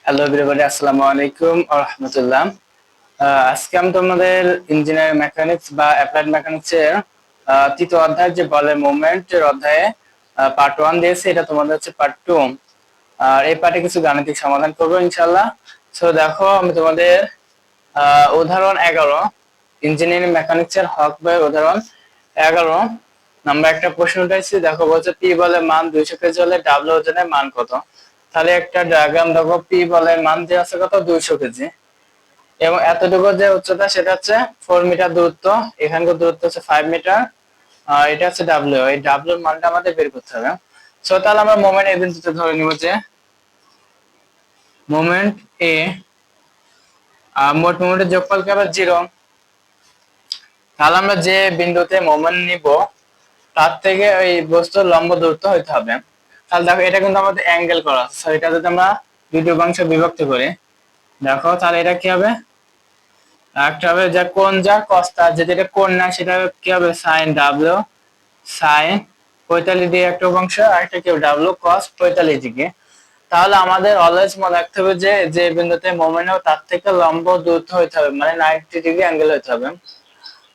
Hello everybody, আসসালামু আলাইকুম ওয়া রাহমাতুল্লাহ। আজকে আমি তোমাদের ইঞ্জিনিয়ারিং মেকানিক্স বা অ্যাপ্লাইড মেকানিক্স এর তৃতীয় অধ্যায় যে বলের মুভমেন্ট এর অধ্যায়ে পার্ট 1 দিয়েছে, এটা তোমাদের হচ্ছে পার্ট 2। আর এই পার্টে কিছু গাণিতিক সমাধান করবো ইনশাআল্লাহ। সো দেখো, আমি তোমাদের উদাহরণ 11 ইঞ্জিনিয়ারিং মেকানিক্স এর হক বইয়ের উদাহরণ 11 নাম্বার একটা প্রশ্ন উঠাইছি। দেখো, বলছে পি বলের মান 200 কেজি হলে ডাব্লিউ ওজনের মান কত। তাহলে একটা ডায়াগ্রাম দেখো, পি বলের মান যে আছে কত, 200 কেজি, এবং এতটুকু যে উচ্চতা সেটা হচ্ছে 4 মিটার দূরত্ব, এখানকার দূরত্ব হচ্ছে 5 মিটার, আর এটা হচ্ছে ডাব্লিউ। এই ডাব্লিউ এর মানটা আমাদের বের করতে হবে। সো তাহলে আমরা মোমেন্ট এ বিন্দুতে ধরে নিব যে মোমেন্ট এ, মোট মোমেন্টের যোগফল কি হবে, 0। তাহলে আমরা যে বিন্দুতে মোমেন্ট নিব তার থেকে ওই বস্তুর লম্ব দূরত্ব হইতে হবে। তাহলে দেখো, এটা কিন্তু আমাদের অ্যাঙ্গেল করা আছে। সো এটা যদি আমরা দুটো অংশে বিভক্ত করি, দেখো তাহলে এটা কি হবে, একটা হবে যা কোণ, যা কস্তা, যেটা এটা কোণ না সেটা কি হবে, সাইন ডাব্লিউ, সাইন 45 ডিগ্রি একটা অংশ, আর একটা কি হবে, ডাব্লিউ কস 45 ডিগ্রি। তাহলে আমাদের অলওয়েজ মনে রাখতে হবে যে যে বিন্দুতে মোমেন্ট হবে তার থেকে লম্ব দূরত্ব হইতে হবে, মানে 90 ডিগ্রি অ্যাঙ্গেল হইতে হবে।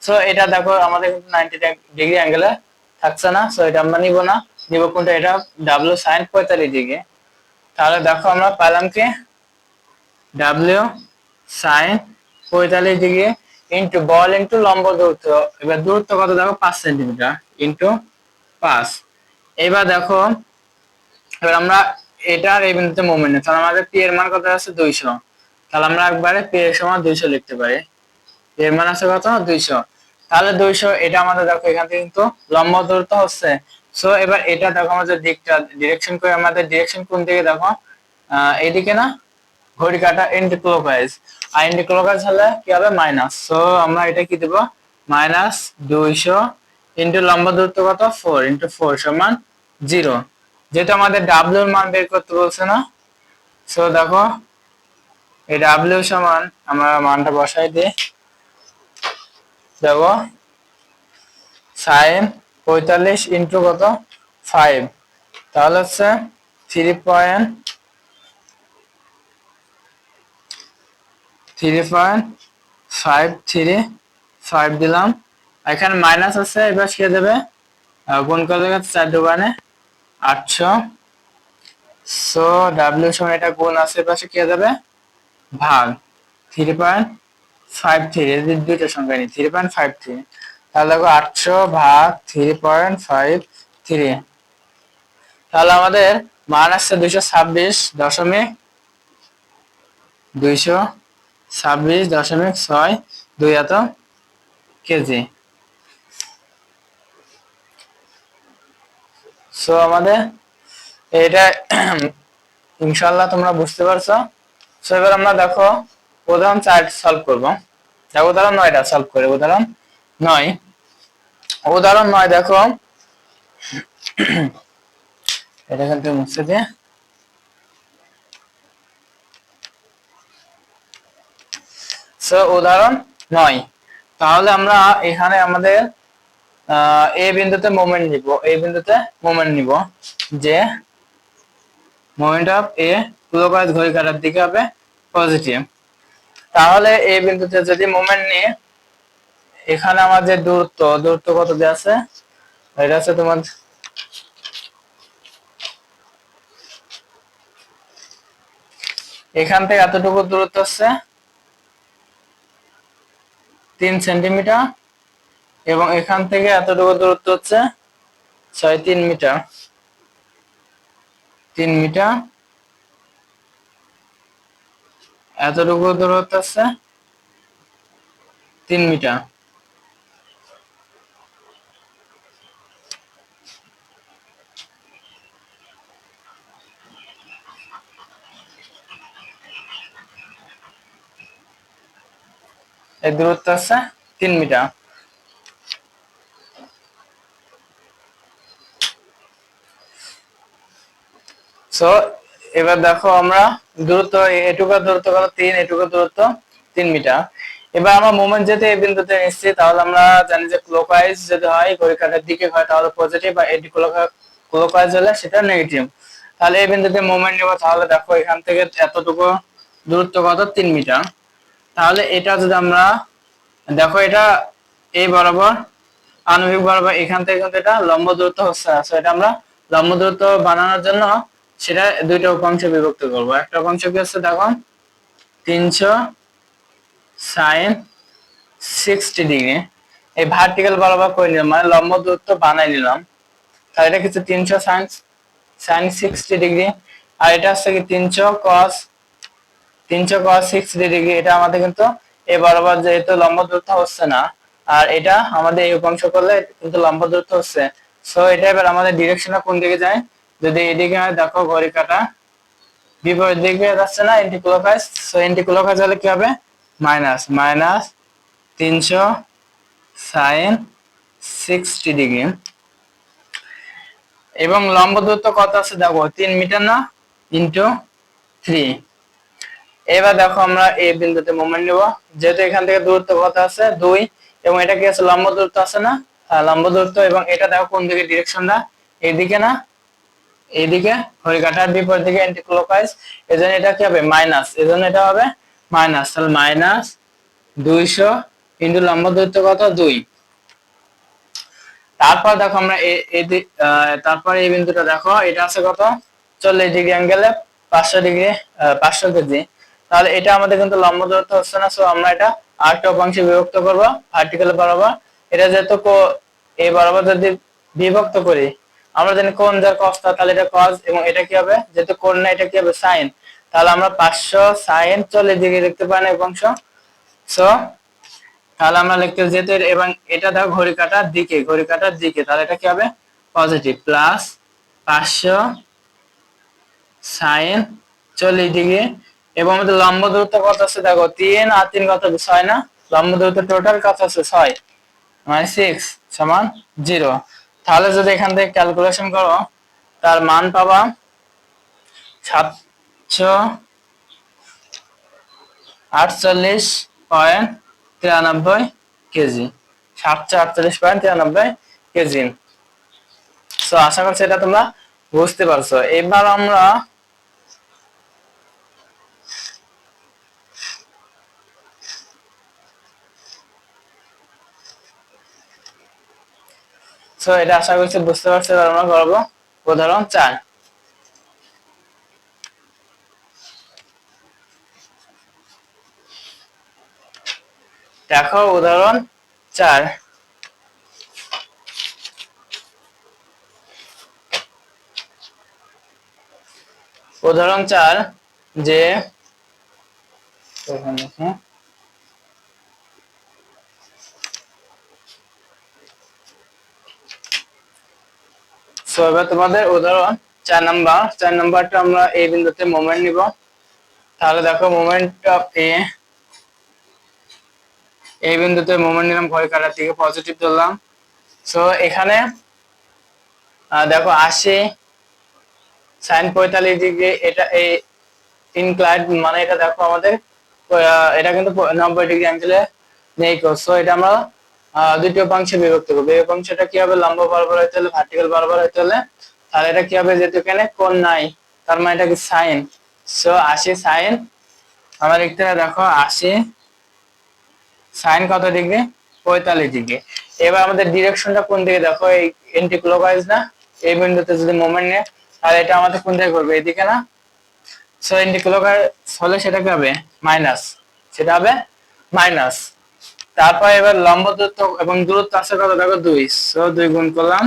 সো এটা দেখো আমাদের কিন্তু 90 ডিগ্রি অ্যাঙ্গেলে থাকছে না, সো এটা আমরা নিব না, নিব কোনটা, এটা ডাব্লিউ সাইন 45 ডিগ্রি। তাহলে দেখো আমরা পেলাম কি, ডাব্লিউ সাইন 45 ডিগ্রি ইন্টু বল ইন্টু লম্ব দূরত্ব। এবার দূরত্ব কত দেখো, 5 সেন্টিমিটার ইন্টু 5। এবার দেখো, এবার আমরা এটার এই বিন্দুতে মোমেন্ট নেই, তাহলে আমাদের পি এর মান কত আছে, 200। তাহলে আমরা একবারে পি এর সমান 200 লিখতে পারি। পি এর মান আছে কত, 200। তাহলে 200, এটা আমাদের দেখো এখান থেকে কিন্তু লম্ব দূরত্ব হচ্ছে। সো এবার এটা দেখো আমাদের দিকটা ডিরেকশন করে, আমাদের ডিরেকশন কোন দিকে দেখো, এইদিকে না, ঘড়ি কাঁটা এন্টি ক্লকওয়াইজ, আর এন্টি ক্লকওয়াইজ হলে কি হবে, মাইনাস। সো আমরা এটা কি দেব, মাইনাস 200 ইন্টু লম্ব দূরত্ব কত, 4 ইন্টু 4 সমান 0। যেহেতু আমাদের ডাব্লিউ এর মান বের করতে বলছে না, সো দেখো এই ডাব্লিউ সমান আমরা মানটা বসাই দিই। দেখো সাইন 45 ইন্টু কত, 5, তাহলে হচ্ছে 3.53 দিলাম। এখানে মাইনাস আছে, এবার সে দেবে গুণ করে, 4 দোকানে 800। সো ডাব্লিউ সমান এটা গুণ আছে, পাশে কি যাবে, ভাগ 3.53, দুইটা সংখ্যা নিই, 3.53। তাহলে দেখো 800 ভাগ 3.53, তাহলে আমাদের মান আসছে 226.62 এত কেজি। সো আমাদের এটা ইনশাআল্লাহ তোমরা বুঝতে পারছো। সো এবার আমরা দেখো উদাহরণ 4 সলভ করব। দেখো উদাহরণ 9টা সলভ করে, উদাহরণ 9 দেখো, এটা কিন্তু মুছে দিয়ে। সো উদাহরণ 9, তাহলে আমরা এখানে আমাদের এ বিন্দুতে মোমেন্ট নিব, এই বিন্দুতে মোমেন্ট নিব যে মোমেন্ট অফ এ ক্লকওয়াইজ ঘড়ি কাঁটার দিকে হবে পজিটিভ। তাহলে এই বিন্দুতে যদি মোমেন্ট নিয়ে, এখানে আমাদের দূরত্ব কত দেওয়া আছে, এটা আছে তোমার এখান থেকে এতটুকু দূরত্ব হচ্ছে 3 সেন্টিমিটার, এবং এখান থেকে এতটুকু দূরত্ব হচ্ছে 3 মিটার, 3 মিটার, এতটুকু দূরত্ব হচ্ছে 3 মিটার। এই দূরত্ব হচ্ছে 3 মিটার। সো এবার দেখো আমরা দূরত্ব, এটুকু দূরত্ব কত, 3, এটুকু দূরত্ব 3 মিটার। এবার আমরা মোমেন্ট যেতে এই বিন্দুতে নিচ্ছি, তাহলে আমরা জানি যে ক্লকওয়াইজ যদি হয়, ঘড়ি কাঁটার দিকে হয় তাহলে পজিটিভ, আর এন্টি ক্লকওয়াইজ হলে সেটা নেগেটিভ। তাহলে এই বিন্দুতে মোমেন্ট নেব, তাহলে দেখো এখান থেকে এতটুকু দূরত্ব কত, 3 মিটার। তাহলে এটা যদি আমরা দেখো, এটা এই বরাবর আণবিক বরাবর এখান থেকে কিন্তু এটা লম্ব দূরত্ব হচ্ছে না। সো এটা আমরা লম্ব দূরত্ব বানানোর জন্য সেটা দুইটা উপাংশে বিভক্ত করব। একটা উপাংশ কি হচ্ছে দেখো, 300 sin 60 ডিগ্রি, এই ভার্টিক্যাল বরাবর করে নিলাম, মানে লম্ব দূরত্ব বানাই নিলাম। তাহলে এটা কিছু 300 sin 60 ডিগ্রি, আর এটা হচ্ছে কি 300 cos 60 ডিগ্রি। এটা আমাদের কিন্তু এই বরাবর যেহেতু লম্ব দূরত্ব হচ্ছে না, আর এটা আমাদের এই উপাংশ করলে কিন্তু লম্ব দূরত্ব হচ্ছে। সো এটা এবার আমাদের ডিরেকশনটা কোন দিকে যায়, যদি এদিকে দেখো ঘড়ি কাঁটা বিপরীত দিকে যাচ্ছে না, anti clockwise. So anti clockwise হলে কি হবে, মাইনাস 300 sin 60 ডিগ্রি। এবং লম্ব দূরত্ব কত আছে দেখো, 3 মিটার না, ইন্টু 3। এবার দেখো আমরা এই বিন্দুতে মোমেন্ট নেব, যেহেতু এখান থেকে দূরত্ব কত আছে 2, এবং এটা কি আছে, লম্ব দূরত্ব আছে না, লম্ব দূরত্ব। এবং এটা দেখো কোন দিকে ডিরেকশনটা, এইদিকে না, এইদিকে ঘড়ি কাঁটার বিপরীত দিকে অ্যান্টি ক্লকওয়াইজ। এজন্য এটা কি হবে, মাইনাস, এজন্য এটা হবে মাইনাস। তাহলে মাইনাস 200 ইন্টু লম্ব দূরত্ব কত 2। তারপর দেখো আমরা তারপর এই বিন্দুটা দেখো, এটা আছে কত, 40 ডিগ্রি অ্যাঙ্গেলে 500 ডিগ্রি, 500 কেজি। তাহলে এটা আমাদের কিন্তু লম্ব দূরত্ব হচ্ছে না। সো আমরা এটা আরেকটা উপাংশে বিভক্ত করব ভার্টিক্যাল বরাবর। এটা যেহেতু এই বরাবর যদি বিভক্ত করি, আমরা জানি কোণ যার cos, তাহলে এটা cos, এবং এটা কি হবে, যেহেতু কোণ না, এটা কি হবে sin। তাহলে আমরা 500 sin 40 ডিগ্রি লিখতে পারি না উপাংশ। সো তাহলে আমরা লিখতে, যেহেতু এবং এটা দেখো ঘড়ি কাঁটার দিকে, তাহলে এটা কি হবে, পজিটিভ, প্লাস 500 sin 40 ডিগ্রি। এবং আমাদের লম্ব দূরত্ব কত আছে দেখো, 3 আর 3 কত, 6 না, লম্ব দূরত্ব টোটাল কত আছে 6, মানে 6 সমান 0। তাহলে যদি এখান থেকে ক্যালকুলেশন করো, তার মান পাবা 748.93 কেজি, 748.93 কেজি। সো আশা করছি এটা তোমরা বুঝতে পারছো। এবার আমরা এটা আশা করছি বুঝতে পারছো। এবার আমরা করবো উদাহরণ 4। দেখো উদাহরণ 4। উদাহরণ 4, যে এবার তোমাদের উদাহরণ 4 নাম্বারটা আমরা এই বিন্দুতে মোমেন্ট নিব। তাহলে দেখো মোমেন্ট অফ এই বিন্দুতে মোমেন্ট নিলাম, ঘড়ি কাঁটার দিকে পজিটিভ ধরলাম। সো এখানে দেখো 80 sin 45 ডিগ্রি, এটা এই ইনক্লাইন্ড, মানে এটা দেখো আমাদের এটা কিন্তু 90 ডিগ্রি অ্যাঙ্গেলে নেই। সো এটা আমরা দ্বিতীয় উপাংশে বিভক্ত করবো। এই উপাংশটা কি হবে, লম্ব বরাবর হইতে হলে, ভার্টিক্যাল বরাবর হইতে হলে, তাহলে এটা কি হবে, যেহেতু এখানে কোণ নাই, তার মানে এটা কি সাইন। সো 80 সাইন, আমরা লিখতে হবে দেখো 80 সাইন কত ডিগ্রি, 45 ডিগ্রি। এবার আমাদের ডিরেকশনটা কোন দিকে দেখো, এই এন্টি ক্লকওয়াইজ না, এই বিন্দুতে যদি মোমেন্ট নেয়, তাহলে এটা আমাদের কোন দিকে করবে, এদিকে না। সো এন্টি ক্লকওয়াইজ হলে সেটা কি হবে, মাইনাস, সেটা হবে মাইনাস। তারপর এবার লম্ব দূরত্ব এবং দূরত্ব আছে কত দেখো 2, সো 2 গুণ করলাম।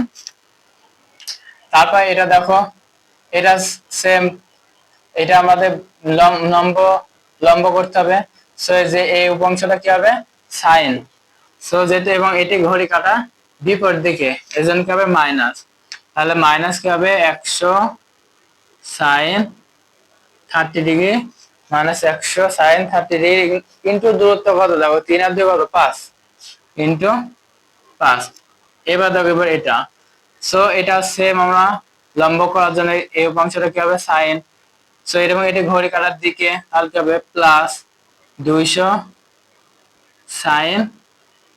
তারপর এটা দেখো, এটা সেম, এটা আমাদের লম্ব লম্ব করতে হবে। সো যে এই উপাংশটা কি হবে, সাইন। সো যেহেতু এবং এটি ঘড়ি কাঁটা বিপরীত দিকে, এজন্য কি হবে মাইনাস। তাহলে মাইনাস কি হবে, 100 sine 30 degree, minus 100 sine 30 degree into দূরত্ব কত দেখো, 3 আর 2 কত, 5, ইন্টু 5। এবার দেখো এবার এটা, সো এটা সেম, আমরা লম্ব করার জন্য এই উপাংশটা কি হবে, সাইন। সো এরকম এটি ঘড়ি কাঁটার দিকে, তাহলে কি হবে, প্লাস 200 সাইন,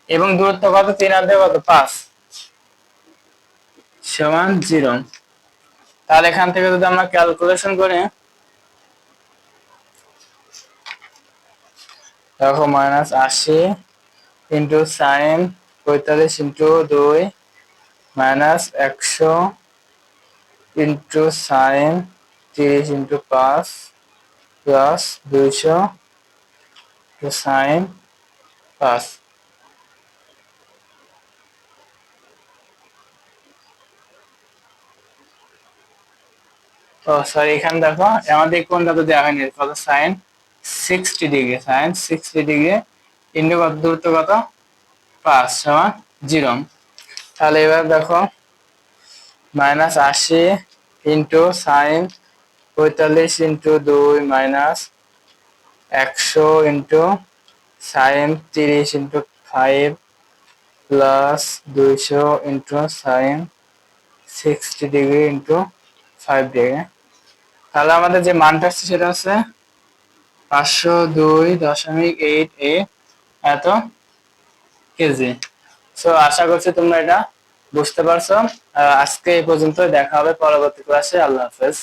এবং দূরত্ব কত, 3 আর 2 কত, 5, সমান 0। তাহলে এখান থেকে যদি আমরা ক্যালকুলেশন করি, দেখো -80 into sine 45 into 2 minus 100 into sine 30 into 5 plus 200 sine 5। ও সরি, এখানে দেখো আমাদের কোনটা তো দেওয়া হয়নি, কত sine 60 degree, sine 60 degree into কত, দূরত্ব কত 5 সমান 0। তাহলে এবার দেখো -80 into sine 45 into 2 minus 100 into sine 30 into 5 plus 200 into sign 60 degree into 5 degree. তাহলে আমাদের যে মানটা আসছে সেটা হচ্ছে 502.88 এত কেজি। সো আশা করছি তোমরা এটা বুঝতে পারছো। আজকে এই পর্যন্ত, দেখা হবে পরবর্তী ক্লাসে। আল্লাহ হাফেজ।